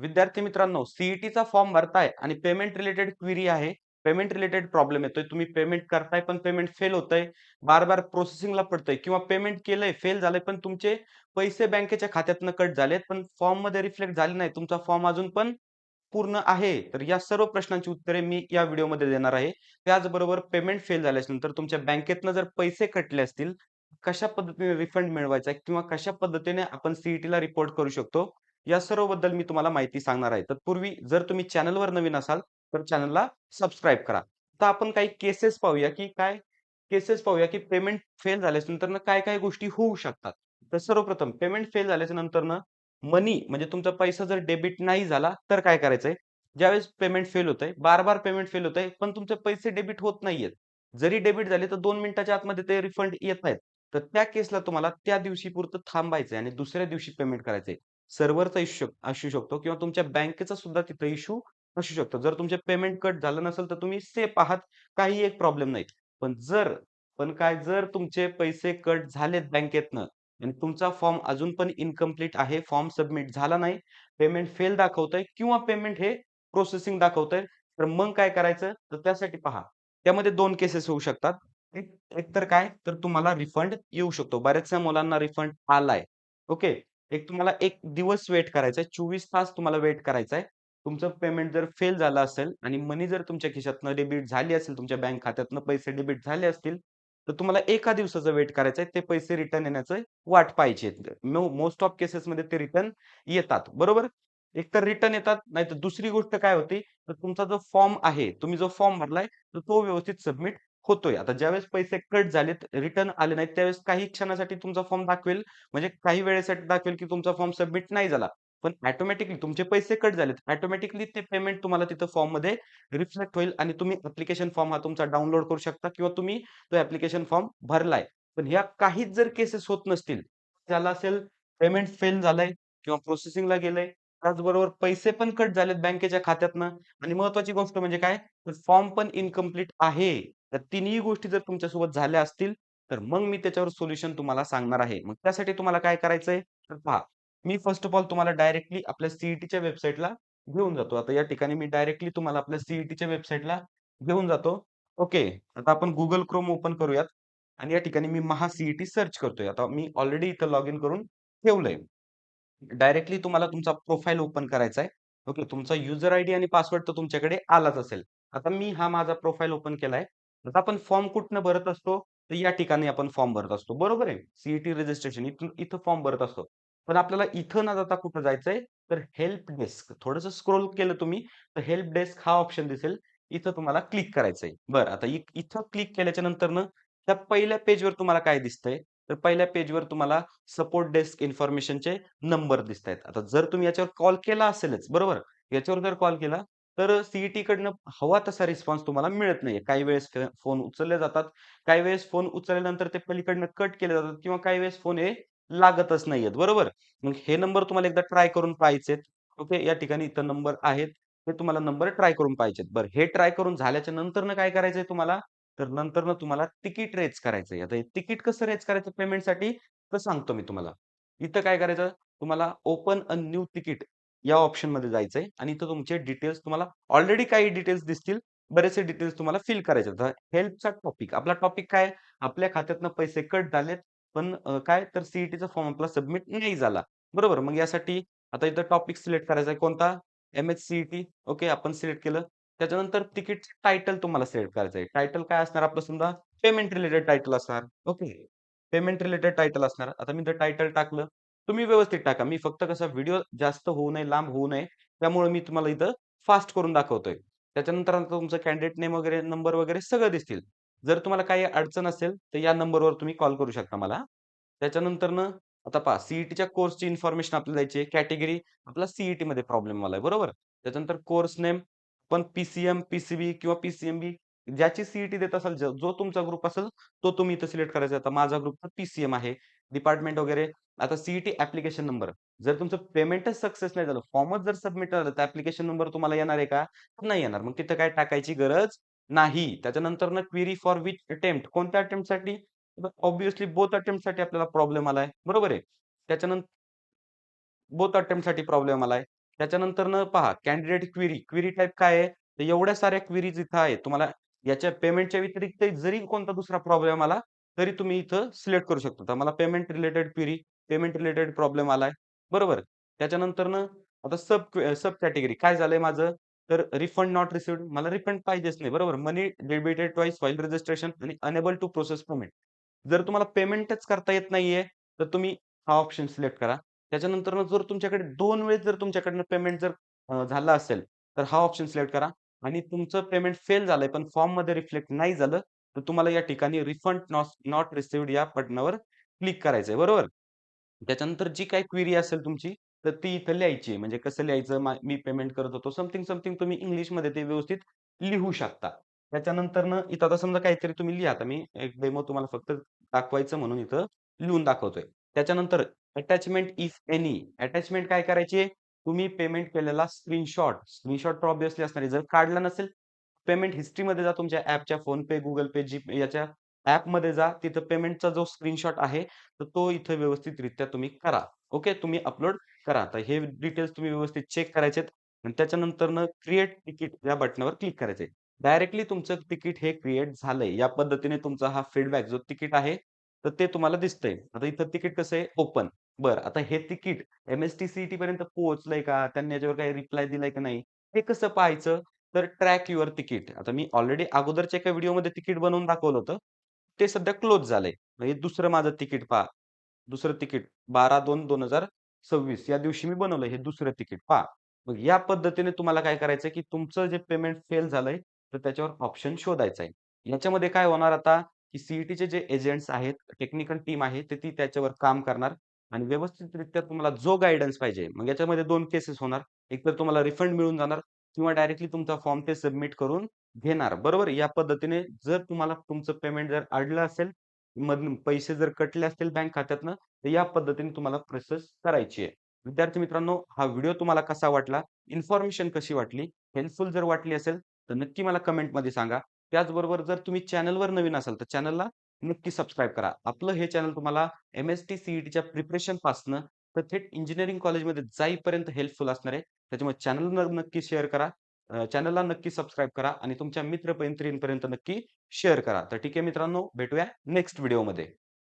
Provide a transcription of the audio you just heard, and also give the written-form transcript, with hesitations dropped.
विद्यार्थी मित्रांनो, सीईटीचा फॉर्म भरताय आणि पेमेंट रिलेटेड क्वेरी आहे. पेमेंट रिलेटेड प्रॉब्लेम येतोय. तुम्ही पेमेंट करताय पण पेमेंट फेल होतंय. बार-बार प्रोसेसिंगला पडतंय किंवा पेमेंट केलंय, फेल झालंय पण तुमचे पैसे बँकेच्या खात्यातनं कट झालेत, पण फॉर्ममध्ये रिफ्लेक्ट झाले नाही. तुमचा फॉर्म अजून पण पूर्ण आहे. तर या सर्व प्रश्नांची उत्तरे मी या व्हिडिओमध्ये देणार आहे. त्याचबरोबर पेमेंट फेल झाल्यानंतर तुमच्या बँकेतनं जर पैसे कटले असतील, कशा पद्धतीने रिफंड मिळवायचा किंवा कशा पद्धतीने आपण सीईटीला रिपोर्ट करू शकतो, या सर्वबद्दल मी तुम्हाला माहिती सांगणार आहे. तत्पूर्वी जर तुम्ही चॅनलवर नवीन असाल, तर चॅनलला सबस्क्राईब करा. आता आपण काही केसेस पाहूया, की काय केसेस पाहूया, की पेमेंट फेल झाल्यानंतर काय-काय गोष्टी होऊ शकतात. तर सर्वप्रथम पेमेंट फेल झाल्याच्या नंतरनं मनी म्हणजे तुमचा पैसा जर डेबिट नाही झाला, तर काय करायचंय? ज्यावेळेस पेमेंट फेल होतंय, बार-बार पेमेंट फेल होतंय, पण तुमचे पैसे डेबिट होत नाहीयेत. जरी डेबिट झाले, तर 2 मिनिटाच्या आतमध्ये ते रिफंड येत नाहीत. तर त्या केसला तुम्हाला त्या दिवशी पुरतं थांबायचंय आणि दुसऱ्या दिवशी पेमेंट करायचंय. सर्व्हरचा इश्यू असू शकतो किंवा तुमच्या बँकेचा सुद्धा तिथे इश्यू असू शकतो. जर तुमचे पेमेंट कट झालं नसेल, तर तुम्ही सेफ आहात. काही एक प्रॉब्लेम नाही. जर तुमचे पैसे कट झालेत बँकेतनं आणि तुमचा फॉर्म अजून पण इन्कम्प्लीट आहे, फॉर्म सबमिट झाला नाही, पेमेंट फेल दाखवतंय किंवा पेमेंट हे प्रोसेसिंग दाखवतंय, तर मग काय करायचं? तर त्यासाठी पहा. त्यामध्ये 2 केसेस होऊ शकतात. एक एक तर काय? तर तुम्हाला रिफंड येऊ शकतो. बऱ्याचशा मुलांना रिफंड आलाय. ओके. एक तुम्हाला 1 दिवस वेट करायचा आहे. 24 तास तुम्हाला वेट करायचा आहे. तुमचं पेमेंट जर फेल झालं असेल आणि मनी जर तुमच्या खिशातनं डेबिट झाली असेल, तुमच्या बँक खात्यातनं पैसे डेबिट झाले असतील, तर तुम्हाला एका दिवसाचा वेट करायचा आहे. ते पैसे रिटर्न येण्याची वाट पाहायची आहे. मोस्ट ऑफ केसेसमध्ये ते रिटर्न येतात. बरोबर? एकतर रिटर्न येतात, नाहीतर दुसरी गोष्ट काय होती, तर तुमचा जो फॉर्म आहे, तुम्ही जो फॉर्म भरलाय, तर तो व्यवस्थित सबमिट होतोय. आता ज्यावेळेस पैसे कट झालेत, रिटर्न आले नाहीत, त्यावेळेस काही क्षणासाठी तुमचा फॉर्म दाखवेल, म्हणजे काही वेळेसाठी दाखवेल, की तुमचा फॉर्म सबमिट नाही झाला. पण ऑटोमॅटिकली तुमचे पैसे कट झालेत. ऑटोमॅटिकली ते पेमेंट तुम्हाला तिथं फॉर्ममध्ये रिफ्लेक्ट होईल आणि तुम्ही ॲप्लिकेशन फॉर्म हा तुमचा डाउनलोड करू शकता किंवा तुम्ही तो ॲप्लिकेशन फॉर्म भरलाय. पण ह्या काहीच जर केसेस होत नसतील, त्याला असेल पेमेंट फेल झालंय किंवा प्रोसेसिंगला गेलंय. त्याचबरोबर पैसे पण कट झालेत बँकेच्या खात्यातनं आणि महत्त्वाची गोष्ट म्हणजे काय, तर फॉर्म पण इन्कम्प्लीट आहे. तर तिन्ही गोष्टी जर तुमच्यासोबत झाल्या असतील, तर मग मी त्याच्यावर सोल्युशन तुम्हाला सांगणार आहे. मग त्यासाठी तुम्हाला काय करायचंय, तर पहा, मी फर्स्ट ऑफ ऑल तुम्हाला डायरेक्टली आपल्या सीईटीच्या वेबसाईटला घेऊन जातो. आता या ठिकाणी मी डायरेक्टली तुम्हाला आपल्या सीईटीच्या वेबसाईटला घेऊन जातो. ओके. आता आपण Google Chrome ओपन करूयात आणि या ठिकाणी मी महा-सीईटी सर्च करतोय. आता मी ऑलरेडी इथं लॉग इन करून ठेवलंय. डायरेक्टली तुम्हाला तुमचा प्रोफाइल ओपन करायचा आहे. ओके. तुमचा युजर आयडी आणि पासवर्ड तर तुमच्याकडे आलाच असेल. आता मी हा माझा प्रोफाइल ओपन केलाय. आता आपण फॉर्म कुठनं भरत असतो? तर या ठिकाणी आपण फॉर्म भरत असतो. बरोबर आहे. सीईटी रजिस्ट्रेशन इथून इथं फॉर्म भरत असतो. पण आपल्याला इथं न जाता कुठं जायचंय? तर हेल्प डेस्क. थोडंसं स्क्रोल केलं तुम्ही, तर हेल्प डेस्क हा ऑप्शन दिसेल. इथं तुम्हाला क्लिक करायचंय. बरं, आता इथं क्लिक केल्याच्या नंतरनं त्या पहिल्या पेजवर तुम्हाला काय दिसतंय? तर पहिल्या पेजवर तुम्हाला सपोर्ट डेस्क इन्फॉर्मेशनचे नंबर दिसतायत. आता जर तुम्ही याच्यावर कॉल केला असेलच, बरोबर? याच्यावर जर कॉल केला, तर कडनं हवा तसा रिस्पॉन्स तुम्हाला मिळत नाहीये. काही वेळेस फोन उचलले जातात, काही वेळेस फोन उचलल्यानंतर ते पलीकडनं कट केले जातात किंवा काही वेळेस फोन हे लागतच नाहीयेत, बरोबर? मग हे नंबर तुम्हाला एकदा ट्राय करून पाहायचेत. ओके. या ठिकाणी इथं नंबर आहेत. हे तुम्हाला नंबर ट्राय करून पाहायचेत. बरं, हे ट्राय करून झाल्याच्या नंतरनं काय करायचंय तुम्हाला? तर नंतरनं तुम्हाला तिकीट रेज करायचंय. आता हे तिकीट कसं रेज करायचं पेमेंटसाठी? तर सांगतो मी तुम्हाला. इथं काय करायचं? तुम्हाला ओपन अ न्यू तिकीट या ऑप्शनमध्ये जायचंय आणि इथं तुमचे डिटेल्स तुम्हाला ऑलरेडी काही डिटेल्स दिसतील. बरेचसे डिटेल्स तुम्हाला फिल करायचे आहेत. हेल्पचा टॉपिक. आपला टॉपिक काय? आपल्या खात्यातनं पैसे कट झालेत, पण काय तर सीईटीचा फॉर्म आपला सबमिट नाही झाला. बरोबर? मग यासाठी आता इथं टॉपिक सिलेक्ट करायचा आहे कोणता? एम-एच-सी-ई-टी. ओके. आपण सिलेक्ट केलं. त्याच्यानंतर तिकीटचं टायटल तुम्हाला सिलेक्ट करायचं आहे. टायटल काय असणार आपलं समजा पेमेंट रिलेटेड टायटल असणार. ओके. पेमेंट रिलेटेड टायटल असणार. आता मी जर टायटल टाकलं, तुम्ही व्यवस्थित टाका. मी फक्त कसा व्हिडिओ जास्त होऊ नये, लांब होऊ नये, त्यामुळे मी तुम्हाला इथं फास्ट करून दाखवतोय. त्याच्यानंतर आता तुमचं कॅन्डिडेट नेम वगैरे, नंबर वगैरे सगळं दिसतील. जर तुम्हाला काही अडचण असेल, तर या नंबरवर तुम्ही कॉल करू शकता मला. त्याच्यानंतरनं आता पहा सीईटीच्या कोर्सची इन्फॉर्मेशन आपल्याला द्यायची आहे. कॅटेगरी आपला सीईटीमध्ये प्रॉब्लेम आलाय, बरोबर? त्याच्यानंतर कोर्स नेम पण पी-सी-एम, पी-सी-बी किंवा पी-सी-एम-बी ज्याची सीईटी देत असाल, जो तुमचा ग्रुप असेल, तो तुम्ही इथं सिलेक्ट करायचा. आता माझा ग्रुप तर पी-सी-एम आहे. डिपार्टमेंट वगैरे. आता सीईटी ॲप्लिकेशन नंबर. जर तुमचं पेमेंटच सक्सेस नाही झालं, फॉर्मच जर सबमिट झालं, तर ॲप्लिकेशन नंबर तुम्हाला येणार आहे का? नाही येणार. मग तिथं काय टाकायची गरज नाही. त्याच्यानंतरनं क्वेरी फॉर व्हिच अटेम्प्ट कोणत्या अटेम्प्टसाठी? ऑब्व्हियसली बोथ अटेम्प्टसाठी आपल्याला प्रॉब्लेम आलाय. बरोबर आहे. त्याच्यानंतर बोथ अटेम्प्टसाठी प्रॉब्लेम आलाय. त्याच्यानंतरनं पहा कॅन्डिडेट क्वेरी. क्वेरी टाइप काय आहे? तर एवढ्या साऱ्या क्वेरीज इथं आहेत. तुम्हाला याच्या पेमेंटच्या व्यतिरिक्त जरी कोणता दुसरा प्रॉब्लेम आला, तरी तुम्ही इथं सिलेक्ट करू शकता. तर मला payment related query, payment related problem आलाय. बरोबर. त्याच्यानंतरनं आता सब कॅटेगरी काय झालंय माझं? तर रिफंड नॉट रिसीव्ड मला रिफंड पाहिजेच नाही. बरोबर. मनी डेबिटेड ट्वाइस फाइल रजिस्ट्रेशन आणि अनेबल टू प्रोसेस पेमेंट. जर तुम्हाला पेमेंटच करता येत नाहीये, तर तुम्ही हा ऑप्शन सिलेक्ट करा. त्याच्यानंतरनं जर तुमच्याकडे 2 वेळेस जर तुमच्याकडनं पेमेंट जर झालं असेल, तर हा ऑप्शन सिलेक्ट करा आणि तुमचं पेमेंट फेल झालंय, पण फॉर्ममध्ये रिफ्लेक्ट नाही झालं, तर तुम्हाला या ठिकाणी रिफंड नॉट रिसीव्ड या बटनावर क्लिक करायचंय. बरोबर? त्याच्यानंतर जी काही क्वेरी असेल तुमची, तर ती इथं लिहायची आहे. म्हणजे कसं लिहायचं? मी पेमेंट करत होतो. समथिंग तुम्ही इंग्लिशमध्ये ते व्यवस्थित लिहू शकता. त्याच्यानंतरनं इथं आता समजा काहीतरी तुम्ही लिहा. आता मी एक डेमो तुम्हाला फक्त दाखवायचं म्हणून इथं लिहून दाखवतोय. त्याच्यानंतर अटॅचमेंट इफ एनी. अटॅचमेंट काय करायची आहे? तुम्ही पेमेंट केलेला स्क्रीनशॉट तर ऑब्व्हियसली असणार आहे. जर काढला नसेल, पेमेंट हिस्ट्रीमध्ये जा तुमच्या ॲपच्या PhonePe, Google Pay, GPay याच्या ॲपमध्ये जा. तिथं पेमेंटचा जो स्क्रीनशॉट आहे, तर तो इथं व्यवस्थितरित्या तुम्ही करा. ओके. तुम्ही अपलोड करा. तर हे डिटेल्स तुम्ही व्यवस्थित चेक करायचेत आणि त्याच्यानंतरनं क्रिएट तिकीट या बटनावर क्लिक करायचंय. डायरेक्टली तुमचं तिकीट हे क्रिएट झालंय. या पद्धतीने तुमचा हा फीडबॅक जो तिकीट आहे, तर ते तुम्हाला दिसतंय. आता इथं तिकीट कसं आहे? ओपन. बरं, आता हे तिकीट एम-एस-टी-सी-ई-टी पर्यंत पोहोचलंय का? त्यांनी याच्यावर काही रिप्लाय दिलाय का नाही? हे कसं पाहायचं? तर ट्रॅक युअर तिकीट. आता मी ऑलरेडी अगोदरच्या एका व्हिडिओमध्ये तिकीट बनवून दाखवलं होतं. ते सध्या क्लोज झालंय. हे दुसरं माझं तिकीट पहा. दुसरं तिकीट 12/2/2026 या दिवशी मी बनवलंय हे दुसरं तिकीट पहा. मग या पद्धतीने तुम्हाला काय करायचंय, की तुमचं जे पेमेंट फेल झालंय, तर त्याच्यावर ऑप्शन शोधायचा आहे. याच्यामध्ये काय होणार आता, की सी जे एजंट्स आहेत, टेक्निकल टीम आहे, तर ती त्याच्यावर काम करणार आणि व्यवस्थितरित्या तुम्हाला जो गाईडन्स पाहिजे. मग याच्यामध्ये 2 केसेस होणार. एक तर तुम्हाला रिफंड मिळून जाणार किंवा डायरेक्टली तुमचा फॉर्म ते सबमिट करून घेणार. बरोबर? या पद्धतीने जर तुम्हाला तुमचं पेमेंट जर अडलं असेल, मधून पैसे जर कटले असतील बँक खात्यातनं, तर या पद्धतीने तुम्हाला प्रोसेस करायची आहे. विद्यार्थी मित्रांनो, हा व्हिडिओ तुम्हाला कसा वाटला? इन्फॉर्मेशन कशी वाटली? हेल्पफुल जर वाटली असेल, तर नक्की मला कमेंटमध्ये सांगा. त्याचबरोबर जर तुम्ही चॅनलवर नवीन असाल, तर चॅनलला नक्की सबस्क्राईब करा. आपलं हे चॅनल तुम्हाला एम-एस-टी, सी-ई-टीच्या प्रिपरेशनपासनं तर थेट इंजिनिअरिंग कॉलेजमध्ये जाईपर्यंत हेल्पफुल असणार आहे. त्याच्यामुळे चॅनलला नक्की शेअर करा. चॅनलला नक्की सबस्क्राईब करा आणि तुमच्या मित्र-मैत्रिणींपर्यंत नक्की शेअर करा. तर ठीक आहे मित्रांनो, भेटूया नेक्स्ट व्हिडिओमध्ये.